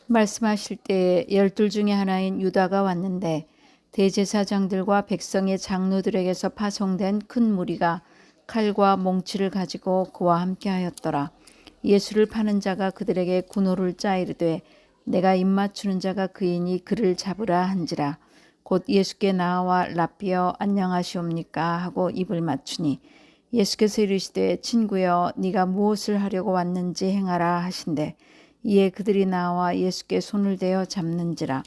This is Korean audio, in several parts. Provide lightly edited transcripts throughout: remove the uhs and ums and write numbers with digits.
말씀하실 때에 열둘 중에 하나인 유다가 왔는데 대제사장들과 백성의 장로들에게서 파송된 큰 무리가 칼과 몽치를 가지고 그와 함께하였더라. 예수를 파는 자가 그들에게 군호를 짜 이르되 내가 입맞추는 자가 그이니 그를 잡으라 한지라. 곧 예수께 나와 랍비여 안녕하시옵니까 하고 입을 맞추니 예수께서 이르시되 친구여 네가 무엇을 하려고 왔는지 행하라 하신대. 이에 그들이 나와 예수께 손을 대어 잡는지라.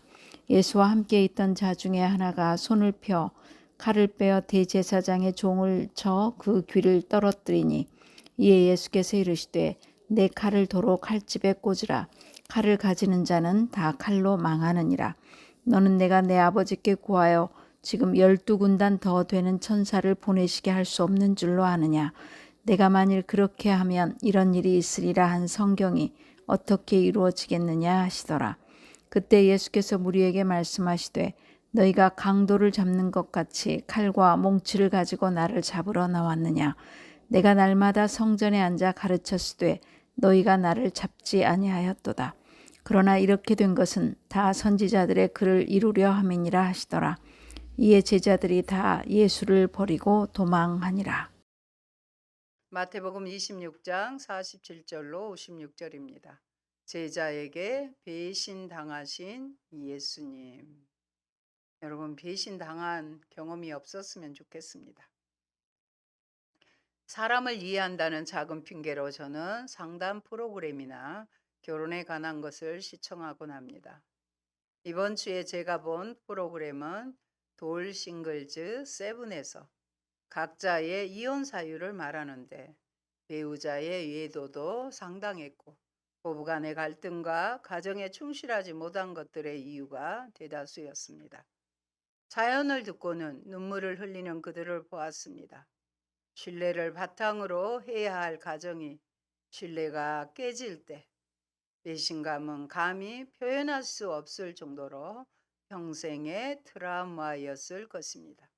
예수와 함께 있던 자 중에 하나가 손을 펴 칼을 빼어 대제사장의 종을 쳐 그 귀를 떨어뜨리니 이에 예수께서 이르시되 내 칼을 도로 칼집에 꽂으라. 칼을 가지는 자는 다 칼로 망하느니라. 너는 내가 내 아버지께 구하여 지금 12군단 더 되는 천사를 보내시게 할 수 없는 줄로 아느냐. 내가 만일 그렇게 하면 이런 일이 있으리라 한 성경이 어떻게 이루어지겠느냐 하시더라. 그때 예수께서 무리에게 말씀하시되 너희가 강도를 잡는 것 같이 칼과 몽치를 가지고 나를 잡으러 나왔느냐. 내가 날마다 성전에 앉아 가르쳤으되 너희가 나를 잡지 아니하였도다. 그러나 이렇게 된 것은 다 선지자들의 글을 이루려 함이니라 하시더라. 이에 제자들이 다 예수를 버리고 도망하니라. 마태복음 26장 47절로 56절입니다. 제자에게 배신당하신 예수님. 여러분, 배신당한 경험이 없었으면 좋겠습니다. 사람을 이해한다는 작은 핑계로 저는 상담 프로그램이나 결혼에 관한 것을 시청하곤 합니다. 이번 주에 제가 본 프로그램은 돌 싱글즈 세븐에서 각자의 이혼 사유를 말하는데 배우자의 외도도 상당했고 부부간의 갈등과 가정에 충실하지 못한 것들의 이유가 대다수였습니다. 사연을 듣고는 눈물을 흘리는 그들을 보았습니다. 신뢰를 바탕으로 해야 할 가정이 신뢰가 깨질 때 배신감은 감히 표현할 수 없을 정도로 평생의 트라우마였을 것입니다.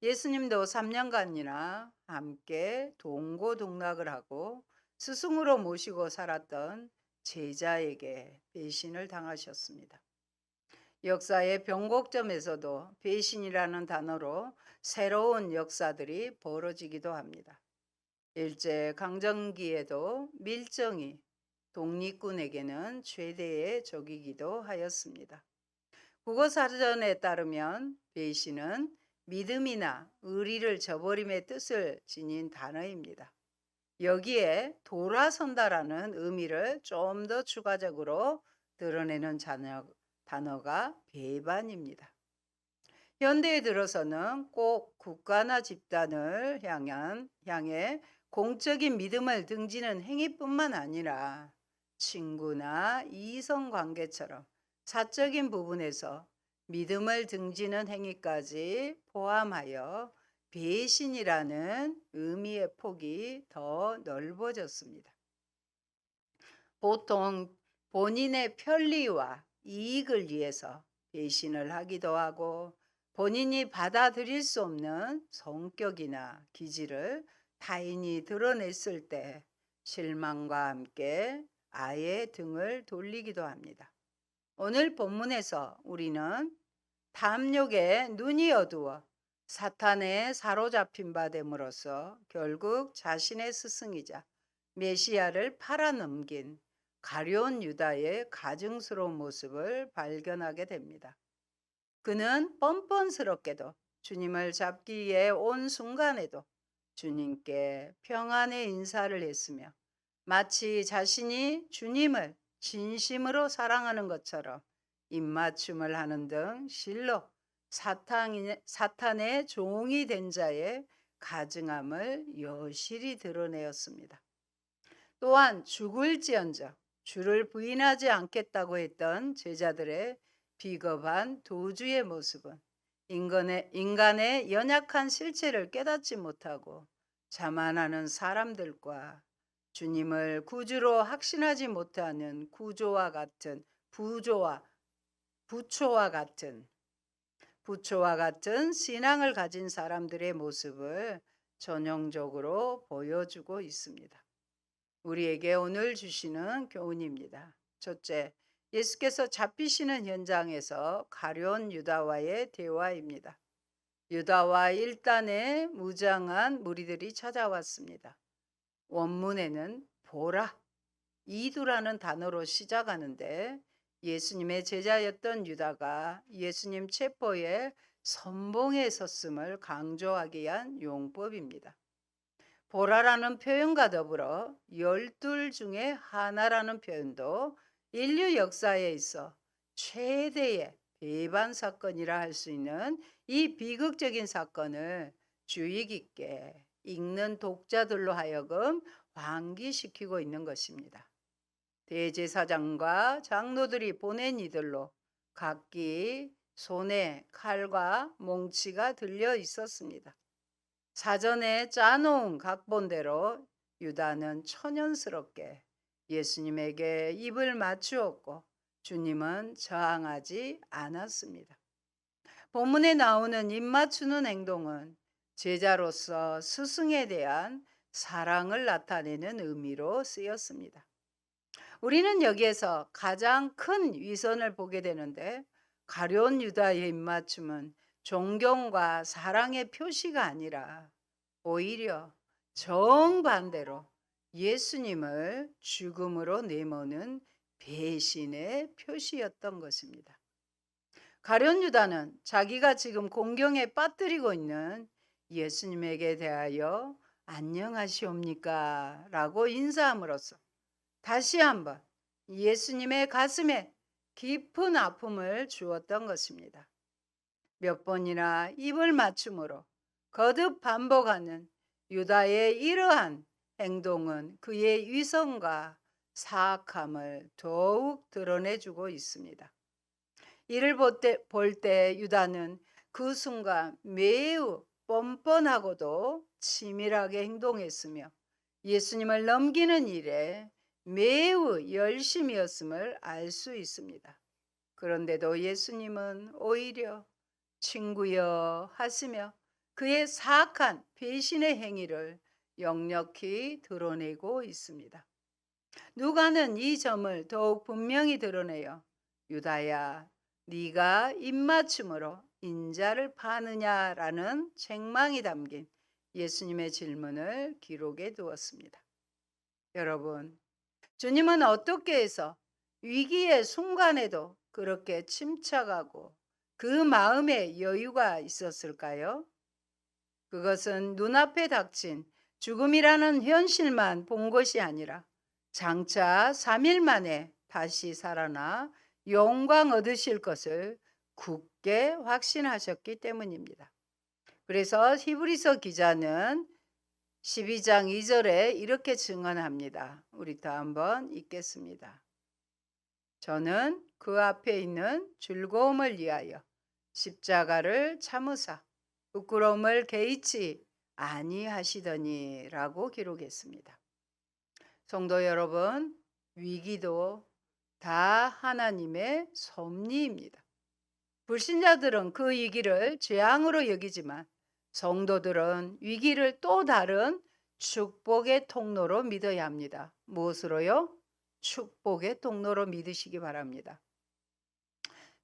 예수님도 3년간이나 함께 동고동락을 하고 스승으로 모시고 살았던 제자에게 배신을 당하셨습니다. 역사의 변곡점에서도 배신이라는 단어로 새로운 역사들이 벌어지기도 합니다. 일제강점기에도 밀정이 독립군에게는 최대의 적이기도 하였습니다. 국어사전에 따르면 배신은 믿음이나 의리를 저버림의 뜻을 지닌 단어입니다. 여기에 돌아선다라는 의미를 좀 더 추가적으로 드러내는 단어가 배반입니다. 현대에 들어서는 꼭 국가나 집단을 향해 공적인 믿음을 등지는 행위뿐만 아니라 친구나 이성관계처럼 사적인 부분에서 믿음을 등지는 행위까지 포함하여 배신이라는 의미의 폭이 더 넓어졌습니다. 보통 본인의 편리와 이익을 위해서 배신을 하기도 하고 본인이 받아들일 수 없는 성격이나 기질을 타인이 드러냈을 때 실망과 함께 아예 등을 돌리기도 합니다. 오늘 본문에서 우리는 탐욕에 눈이 어두워 사탄에 사로잡힌 바 됨으로써 결국 자신의 스승이자 메시아를 팔아넘긴 가룟 유다의 가증스러운 모습을 발견하게 됩니다. 그는 뻔뻔스럽게도 주님을 잡기 위해 온 순간에도 주님께 평안의 인사를 했으며 마치 자신이 주님을 진심으로 사랑하는 것처럼 입맞춤을 하는 등 실로 사탄의 종이 된 자의 가증함을 여실히 드러내었습니다. 또한 죽을지언정 주를 부인하지 않겠다고 했던 제자들의 비겁한 도주의 모습은 인간의 연약한 실체를 깨닫지 못하고 자만하는 사람들과 주님을 구주로 확신하지 못하는 구조와 같은 부초와 같은 신앙을 가진 사람들의 모습을 전형적으로 보여주고 있습니다. 우리에게 오늘 주시는 교훈입니다. 첫째, 예수께서 잡히시는 현장에서 가룟 유다와의 대화입니다. 유다와 일단의 무장한 무리들이 찾아왔습니다. 원문에는 보라, 이두라는 단어로 시작하는데 예수님의 제자였던 유다가 예수님 체포에 선봉에 섰음을 강조하기 위한 용법입니다. 보라라는 표현과 더불어 열둘 중에 하나라는 표현도 인류 역사에 있어 최대의 배반 사건이라 할 수 있는 이 비극적인 사건을 주의 깊게 읽는 독자들로 하여금 환기시키고 있는 것입니다. 대제사장과 장로들이 보낸 이들로 각기 손에 칼과 몽치가 들려 있었습니다. 사전에 짜놓은 각본대로 유다는 천연스럽게 예수님에게 입을 맞추었고 주님은 저항하지 않았습니다. 본문에 나오는 입 맞추는 행동은 제자로서 스승에 대한 사랑을 나타내는 의미로 쓰였습니다. 우리는 여기에서 가장 큰 위선을 보게 되는데 가룟 유다의 입맞춤은 존경과 사랑의 표시가 아니라 오히려 정반대로 예수님을 죽음으로 내모는 배신의 표시였던 것입니다. 가룟 유다는 자기가 지금 공경에 빠뜨리고 있는 예수님에게 대하여 안녕하시옵니까? 라고 인사함으로써 다시 한번 예수님의 가슴에 깊은 아픔을 주었던 것입니다. 몇 번이나 입을 맞춤으로 거듭 반복하는 유다의 이러한 행동은 그의 위선과 사악함을 더욱 드러내주고 있습니다. 이를 볼 때 유다는 그 순간 매우 뻔뻔하고도 치밀하게 행동했으며 예수님을 넘기는 일에 매우 열심이었음을 알 수 있습니다. 그런데도 예수님은 오히려 친구여 하시며 그의 사악한 배신의 행위를 역력히 드러내고 있습니다. 누가는 이 점을 더욱 분명히 드러내요. 유다야, 네가 입맞춤으로 인자를 파느냐라는 책망이 담긴 예수님의 질문을 기록해 두었습니다. 여러분, 주님은 어떻게 해서 위기의 순간에도 그렇게 침착하고 그 마음에 여유가 있었을까요? 그것은 눈앞에 닥친 죽음이라는 현실만 본 것이 아니라 장차 3일 만에 다시 살아나 영광 얻으실 것을 굳게 확신하셨기 때문입니다. 그래서 히브리서 기자는 12장 2절에 이렇게 증언합니다. 우리 다 한번 읽겠습니다. 저는 그 앞에 있는 즐거움을 위하여 십자가를 참으사 부끄러움을 개의치 아니하시더니라고 기록했습니다. 성도 여러분, 위기도 다 하나님의 섭리입니다. 불신자들은 그 위기를 재앙으로 여기지만 성도들은 위기를 또 다른 축복의 통로로 믿어야 합니다. 무엇으로요? 축복의 통로로 믿으시기 바랍니다.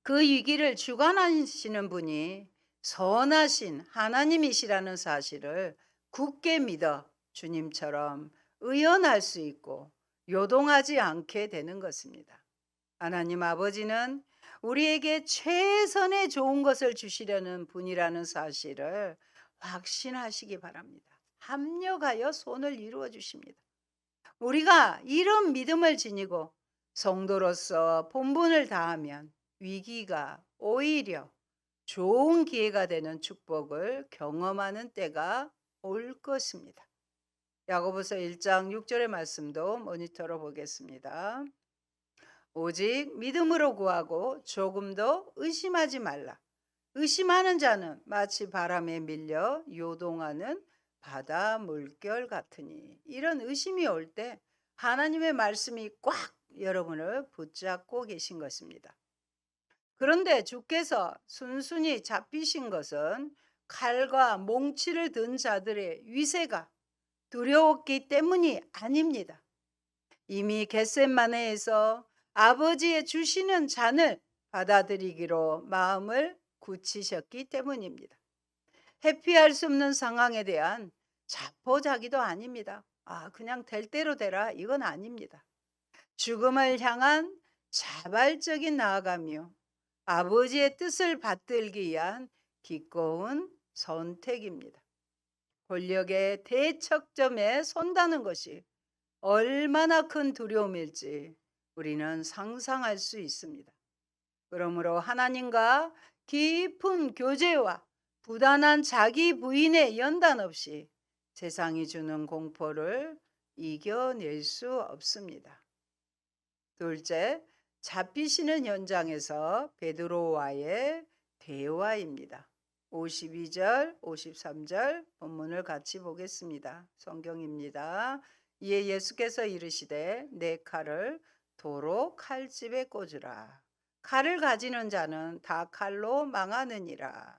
그 위기를 주관하시는 분이 선하신 하나님이시라는 사실을 굳게 믿어 주님처럼 의연할 수 있고 요동하지 않게 되는 것입니다. 하나님 아버지는 우리에게 최선의 좋은 것을 주시려는 분이라는 사실을 확신하시기 바랍니다. 합력하여 손을 이루어 주십니다. 우리가 이런 믿음을 지니고 성도로서 본분을 다하면 위기가 오히려 좋은 기회가 되는 축복을 경험하는 때가 올 것입니다. 야고보서 1장 6절의 말씀도 모니터로 보겠습니다. 오직 믿음으로 구하고 조금도 의심하지 말라. 의심하는 자는 마치 바람에 밀려 요동하는 바다 물결 같으니. 이런 의심이 올 때 하나님의 말씀이 꽉 여러분을 붙잡고 계신 것입니다. 그런데 주께서 순순히 잡히신 것은 칼과 몽치를 든 자들의 위세가 두려웠기 때문이 아닙니다. 이미 겟셋마네에서 아버지의 주시는 잔을 받아들이기로 마음을 굳히셨기 때문입니다. 회피할 수 없는 상황에 대한 자포자기도 아닙니다. 그냥 될 대로 되라. 이건 아닙니다. 죽음을 향한 자발적인 나아가며 아버지의 뜻을 받들기 위한 기꺼운 선택입니다. 권력의 대척점에 선다는 것이 얼마나 큰 두려움일지 우리는 상상할 수 있습니다. 그러므로 하나님과 깊은 교제와 부단한 자기 부인의 연단 없이 세상이 주는 공포를 이겨낼 수 없습니다. 둘째, 잡히시는 현장에서 베드로와의 대화입니다. 52절, 53절 본문을 같이 보겠습니다. 성경입니다. 이에 예수께서 이르시되 내 칼을 도로 칼집에 꽂으라. 칼을 가지는 자는 다 칼로 망하느니라.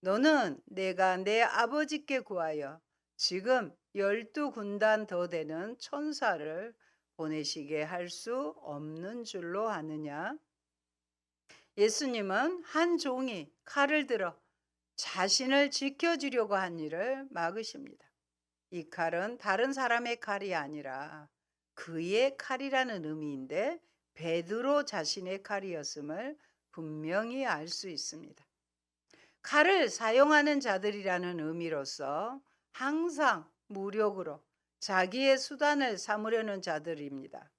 너는 내가 내 아버지께 구하여 지금 12군단 더 되는 천사를 보내시게 할 수 없는 줄로 아느냐? 예수님은 한 종이 칼을 들어 자신을 지켜주려고 한 일을 막으십니다. 이 칼은 다른 사람의 칼이 아니라 그의 칼이라는 의미인데 베드로 자신의 칼이었음을 분명히 알 수 있습니다. 칼을 사용하는 자들이라는 의미로서 항상 무력으로 자기의 수단을 삼으려는 자들입니다.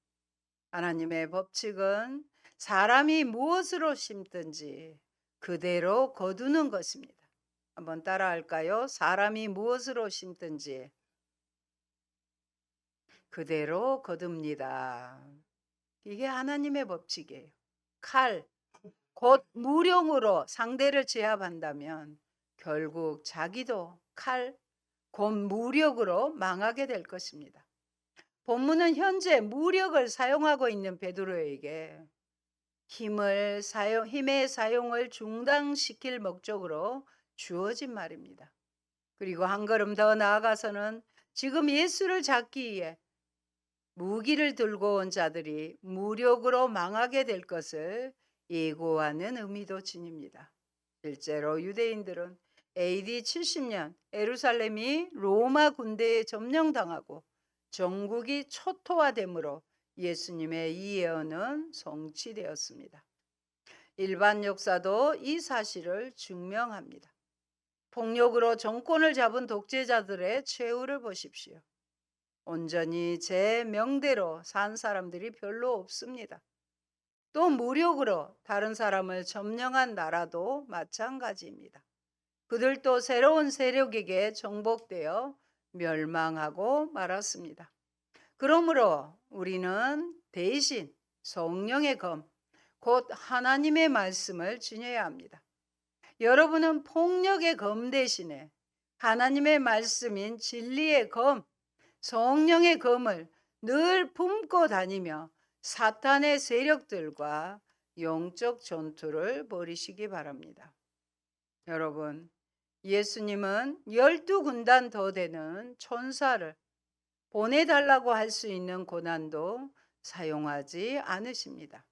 하나님의 법칙은 사람이 무엇으로 심든지 그대로 거두는 것입니다. 한번 따라할까요? 사람이 무엇으로 심든지 그대로 거둡니다. 이게 하나님의 법칙이에요. 칼, 곧 무령으로 상대를 제압한다면 결국 자기도 칼, 곧 무력으로 망하게 될 것입니다. 본문은 현재 무력을 사용하고 있는 베드로에게 힘의 사용을 중단시킬 목적으로 주어진 말입니다. 그리고 한 걸음 더 나아가서는 지금 예수를 잡기 위해 무기를 들고 온 자들이 무력으로 망하게 될 것을 예고하는 의미도 지닙니다. 실제로 유대인들은 AD 70년 예루살렘이 로마 군대에 점령당하고 전국이 초토화되므로 예수님의 이 예언은 성취되었습니다. 일반 역사도 이 사실을 증명합니다. 폭력으로 정권을 잡은 독재자들의 최후를 보십시오. 온전히 제 명대로 산 사람들이 별로 없습니다. 또 무력으로 다른 사람을 점령한 나라도 마찬가지입니다. 그들도 새로운 세력에게 정복되어 멸망하고 말았습니다. 그러므로 우리는 대신 성령의 검, 곧 하나님의 말씀을 지녀야 합니다. 여러분은 폭력의 검 대신에 하나님의 말씀인 진리의 검, 성령의 검을 늘 품고 다니며 사탄의 세력들과 영적 전투를 벌이시기 바랍니다. 여러분, 예수님은 12군단 더 되는 천사를 보내달라고 할 수 있는 고난도 사용하지 않으십니다.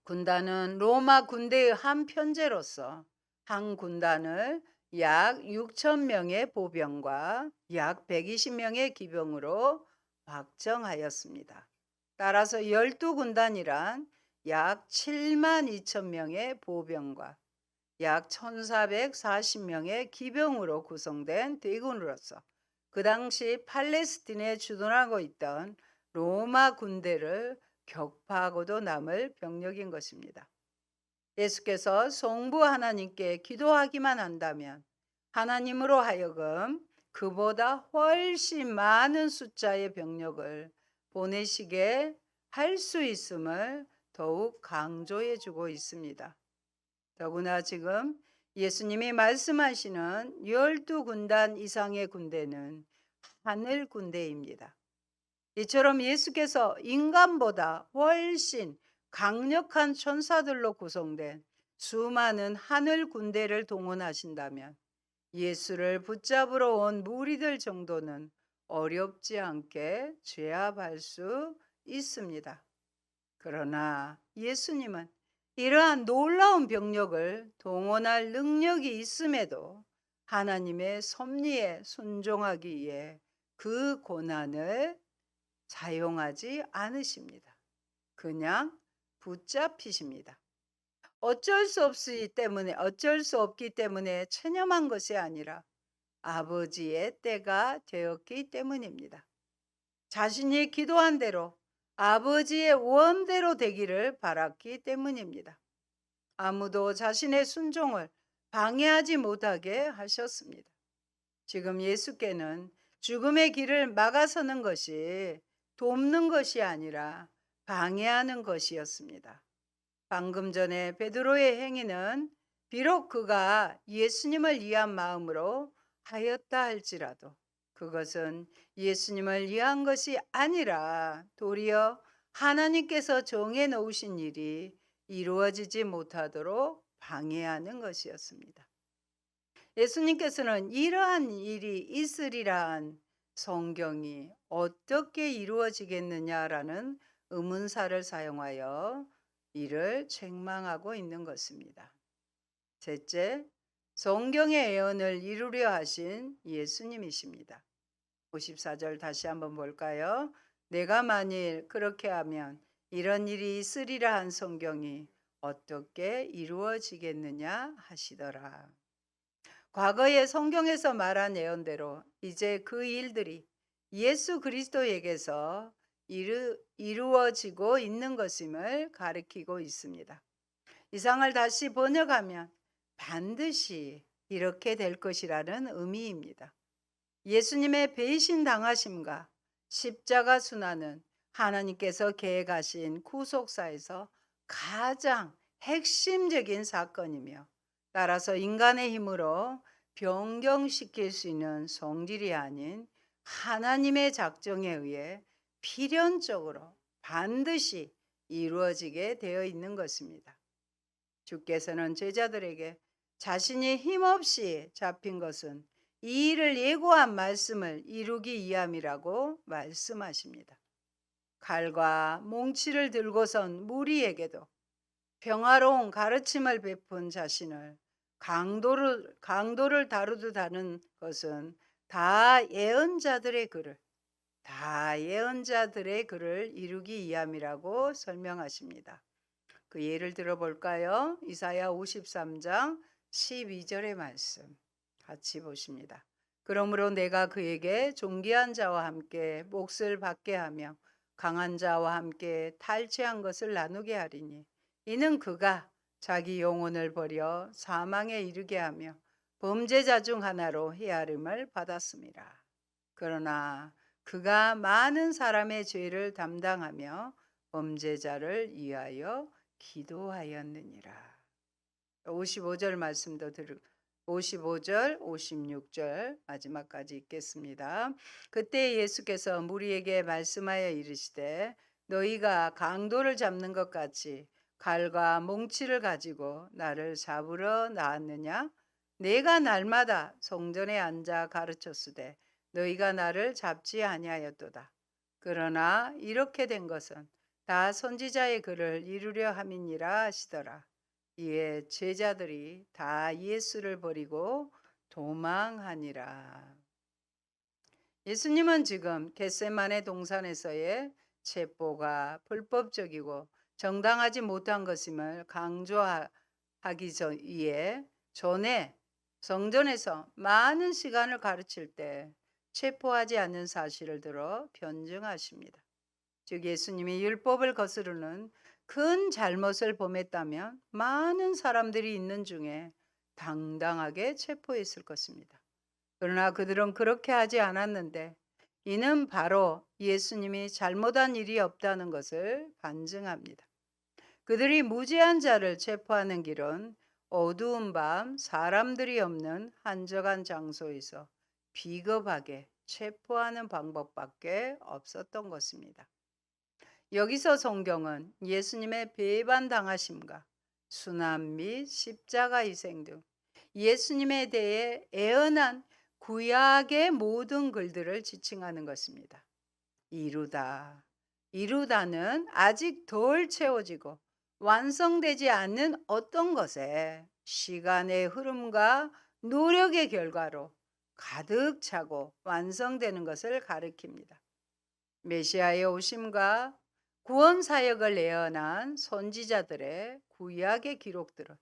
군단은 로마 군대의 한 편제로서 한 군단을 약 6천 명의 보병과 약 120명의 기병으로 확정하였습니다. 따라서 12군단이란 약 7만 2천 명의 보병과 약 1,440명의 기병으로 구성된 대군으로서 그 당시 팔레스틴에 주둔하고 있던 로마 군대를 격파하고도 남을 병력인 것입니다. 예수께서 성부 하나님께 기도하기만 한다면 하나님으로 하여금 그보다 훨씬 많은 숫자의 병력을 보내시게 할 수 있음을 더욱 강조해 주고 있습니다. 더구나 지금 예수님이 말씀하시는 12군단 이상의 군대는 하늘 군대입니다. 이처럼 예수께서 인간보다 훨씬 강력한 천사들로 구성된 수많은 하늘 군대를 동원하신다면 예수를 붙잡으러 온 무리들 정도는 어렵지 않게 제압할 수 있습니다. 그러나 예수님은 이러한 놀라운 병력을 동원할 능력이 있음에도 하나님의 섭리에 순종하기 위해 그 고난을 사용하지 않으십니다. 그냥 붙잡히십니다. 어쩔 수 없기 때문에 체념한 것이 아니라 아버지의 때가 되었기 때문입니다. 자신이 기도한 대로 아버지의 원대로 되기를 바랐기 때문입니다. 아무도 자신의 순종을 방해하지 못하게 하셨습니다. 지금 예수께는 죽음의 길을 막아서는 것이 돕는 것이 아니라 방해하는 것이었습니다. 방금 전에 베드로의 행위는 비록 그가 예수님을 위한 마음으로 하였다 할지라도 그것은 예수님을 위한 것이 아니라 도리어 하나님께서 정해 놓으신 일이 이루어지지 못하도록 방해하는 것이었습니다. 예수님께서는 이러한 일이 있으리란 성경이 어떻게 이루어지겠느냐라는 의문사를 사용하여 이를 책망하고 있는 것입니다. 셋째, 성경의 예언을 이루려 하신 예수님이십니다. 54절 다시 한번 볼까요? 내가 만일 그렇게 하면 이런 일이 있으리라 한 성경이 어떻게 이루어지겠느냐 하시더라. 과거의 성경에서 말한 예언대로 이제 그 일들이 예수 그리스도에게서 이루어지고 있는 것임을 가리키고 있습니다. 이상을 다시 번역하면 반드시 이렇게 될 것이라는 의미입니다. 예수님의 배신 당하심과 십자가 순환은 하나님께서 계획하신 구속사에서 가장 핵심적인 사건이며 따라서 인간의 힘으로 변경시킬 수 있는 성질이 아닌 하나님의 작정에 의해 필연적으로 반드시 이루어지게 되어 있는 것입니다. 주께서는 제자들에게 자신이 힘없이 잡힌 것은 이 일을 예고한 말씀을 이루기 위함이라고 말씀하십니다. 칼과 몽치를 들고선 무리에게도 평화로운 가르침을 베푼 자신을 강도를 다루듯 하는 것은 다 예언자들의 글을 이루기 위함이라고 설명하십니다. 그 예를 들어볼까요? 이사야 53장 12절의 말씀 같이 보십니다. 그러므로 내가 그에게 존귀한 자와 함께 몫을 받게 하며 강한 자와 함께 탈취한 것을 나누게 하리니 이는 그가 자기 영혼을 버려 사망에 이르게 하며 범죄자 중 하나로 헤아림을 받았습니다. 그러나 그가 많은 사람의 죄를 담당하며 범죄자를 위하여 기도하였느니라. 55절 말씀도 55절, 56절 마지막까지 읽겠습니다. 그때 예수께서 무리에게 말씀하여 이르시되 너희가 강도를 잡는 것 같이 칼과 몽치를 가지고 나를 잡으러 나왔느냐? 내가 날마다 성전에 앉아 가르쳤으되 너희가 나를 잡지 아니하였도다. 그러나 이렇게 된 것은 다 선지자의 글을 이루려 함이니라 하시더라. 이에 제자들이 다 예수를 버리고 도망하니라. 예수님은 지금 겟세마네 동산에서의 체포가 불법적이고 정당하지 못한 것임을 강조하기 위해 전에 성전에서 많은 시간을 가르칠 때 체포하지 않는 사실을 들어 변증하십니다. 즉 예수님이 율법을 거스르는 큰 잘못을 범했다면 많은 사람들이 있는 중에 당당하게 체포했을 것입니다. 그러나 그들은 그렇게 하지 않았는데 이는 바로 예수님이 잘못한 일이 없다는 것을 반증합니다. 그들이 무죄한 자를 체포하는 길은 어두운 밤 사람들이 없는 한적한 장소에서 비겁하게 체포하는 방법밖에 없었던 것입니다. 여기서 성경은 예수님의 배반당하심과 순환 및 십자가 희생 등 예수님에 대해 애언한 구약의 모든 글들을 지칭하는 것입니다. 이루다, 이루다는 아직 덜 채워지고 완성되지 않는 어떤 것에 시간의 흐름과 노력의 결과로 가득 차고 완성되는 것을 가리킵니다. 메시아의 오심과 구원 사역을 예언한 선지자들의 구약의 기록들은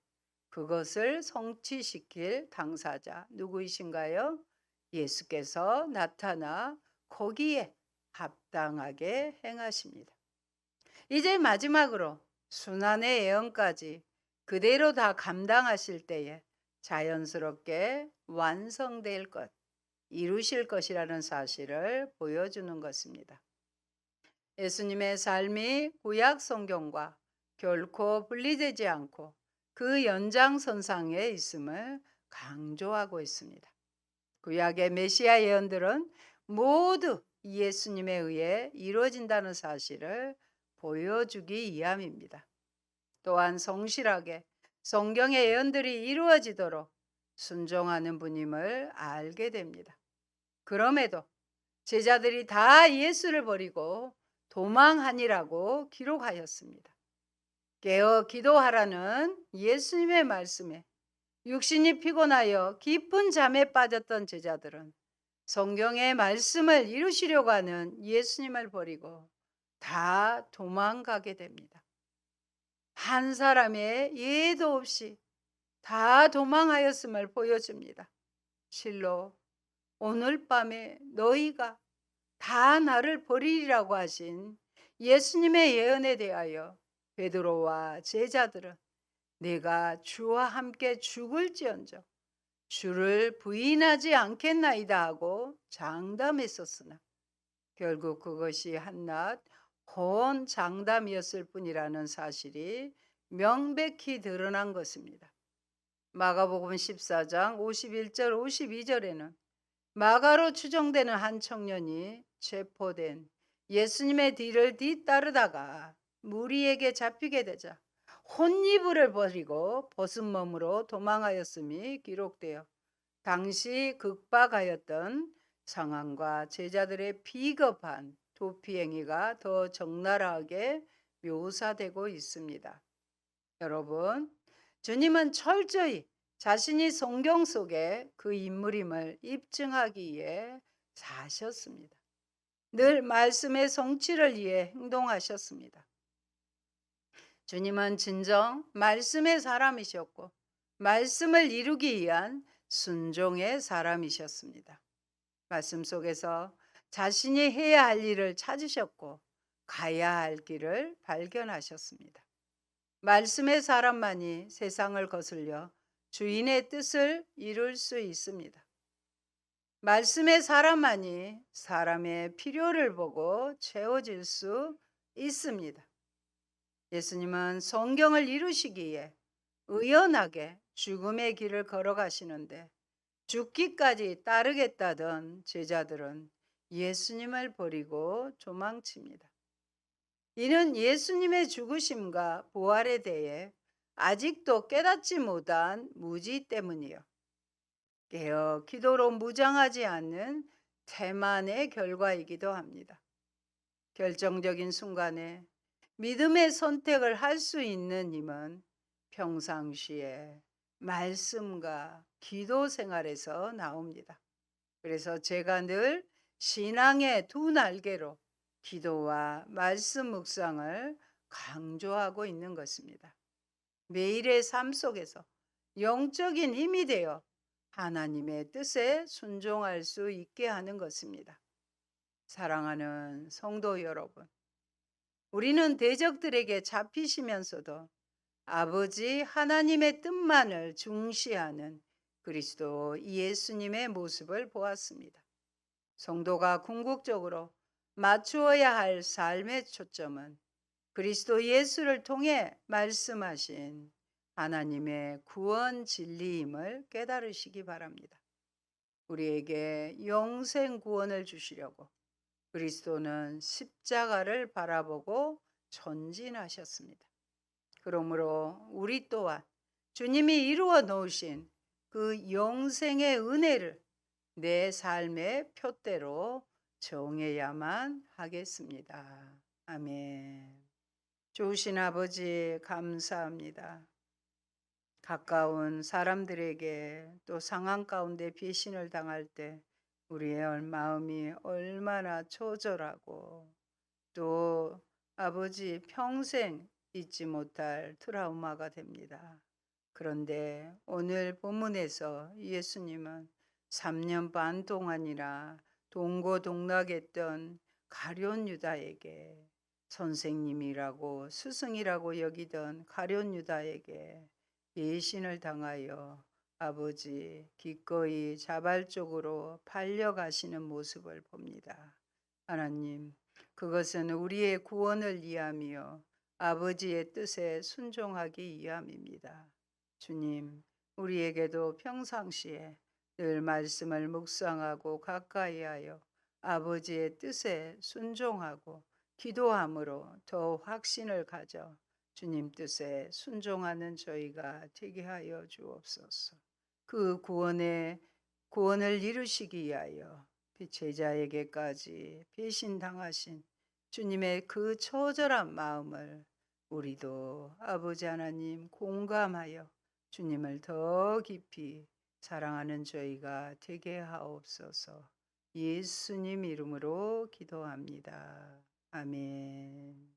그것을 성취시킬 당사자 누구이신가요? 예수께서 나타나 거기에 합당하게 행하십니다. 이제 마지막으로 순환의 예언까지 그대로 다 감당하실 때에 자연스럽게 완성될 것, 이루실 것이라는 사실을 보여주는 것입니다. 예수님의 삶이 구약 성경과 결코 분리되지 않고 그 연장선상에 있음을 강조하고 있습니다. 구약의 메시아 예언들은 모두 예수님에 의해 이루어진다는 사실을 보여주기 위함입니다. 또한 성실하게 성경의 예언들이 이루어지도록 순종하는 분임을 알게 됩니다. 그럼에도 제자들이 다 예수를 버리고 도망하니라고 기록하였습니다. 깨어 기도하라는 예수님의 말씀에 육신이 피곤하여 깊은 잠에 빠졌던 제자들은 성경의 말씀을 이루시려고 하는 예수님을 버리고 다 도망가게 됩니다. 한 사람의 예도 없이 다 도망하였음을 보여줍니다. 실로 오늘 밤에 너희가 다 나를 버리리라고 하신 예수님의 예언에 대하여 베드로와 제자들은 내가 주와 함께 죽을지언정 주를 부인하지 않겠나이다 하고 장담했었으나 결국 그것이 한낱 허언 장담이었을 뿐이라는 사실이 명백히 드러난 것입니다. 마가복음 14장 51절 52절에는 마가로 추정되는 한 청년이 체포된 예수님의 뒤를 뒤따르다가 무리에게 잡히게 되자 혼이불을 버리고 벗은 몸으로 도망하였음이 기록되어 당시 극박하였던 상황과 제자들의 비겁한 도피 행위가 더 적나라하게 묘사되고 있습니다. 여러분, 주님은 철저히 자신이 성경 속에 그 인물임을 입증하기 위해 사셨습니다. 늘 말씀의 성취를 위해 행동하셨습니다. 주님은 진정 말씀의 사람이셨고 말씀을 이루기 위한 순종의 사람이셨습니다. 말씀 속에서 자신이 해야 할 일을 찾으셨고 가야 할 길을 발견하셨습니다. 말씀의 사람만이 세상을 거슬려 주인의 뜻을 이룰 수 있습니다. 말씀의 사람만이 사람의 필요를 보고 채워질 수 있습니다. 예수님은 성경을 이루시기 위해 의연하게 죽음의 길을 걸어가시는데 죽기까지 따르겠다던 제자들은 예수님을 버리고 도망칩니다. 이는 예수님의 죽으심과 부활에 대해 아직도 깨닫지 못한 무지 때문이요. 깨어 기도로 무장하지 않는 태만의 결과이기도 합니다. 결정적인 순간에 믿음의 선택을 할 수 있는 힘은 평상시에 말씀과 기도 생활에서 나옵니다. 그래서 제가 늘 신앙의 두 날개로 기도와 말씀 묵상을 강조하고 있는 것입니다. 매일의 삶 속에서 영적인 힘이 되어 하나님의 뜻에 순종할 수 있게 하는 것입니다. 사랑하는 성도 여러분, 우리는 대적들에게 잡히시면서도 아버지 하나님의 뜻만을 중시하는 그리스도 예수님의 모습을 보았습니다. 성도가 궁극적으로 맞추어야 할 삶의 초점은 그리스도 예수를 통해 말씀하신 하나님의 구원 진리임을 깨달으시기 바랍니다. 우리에게 영생 구원을 주시려고 그리스도는 십자가를 바라보고 전진하셨습니다. 그러므로 우리 또한 주님이 이루어 놓으신 그 영생의 은혜를 내 삶의 표대로 정해야만 하겠습니다. 아멘. 좋으신 아버지 감사합니다. 가까운 사람들에게 또 상황 가운데 배신을 당할 때 우리의 마음이 얼마나 초절하고 또 아버지 평생 잊지 못할 트라우마가 됩니다. 그런데 오늘 본문에서 예수님은 3년 반 동안이나 동고동락했던 가룟 유다에게 선생님이라고 스승이라고 여기던 가룟 유다에게 배신을 당하여 아버지 기꺼이 자발적으로 팔려가시는 모습을 봅니다. 하나님, 그것은 우리의 구원을 위함이요 아버지의 뜻에 순종하기 위함입니다. 주님, 우리에게도 평상시에 늘 말씀을 묵상하고 가까이하여 아버지의 뜻에 순종하고 기도함으로 더 확신을 가져 주님 뜻에 순종하는 저희가 되게 하여 주옵소서. 그 구원을 이루시기 위하여 제자에게까지 배신당하신 주님의 그 처절한 마음을 우리도 아버지 하나님 공감하여 주님을 더 깊이 사랑하는 저희가 되게 하옵소서. 예수님 이름으로 기도합니다. 아멘.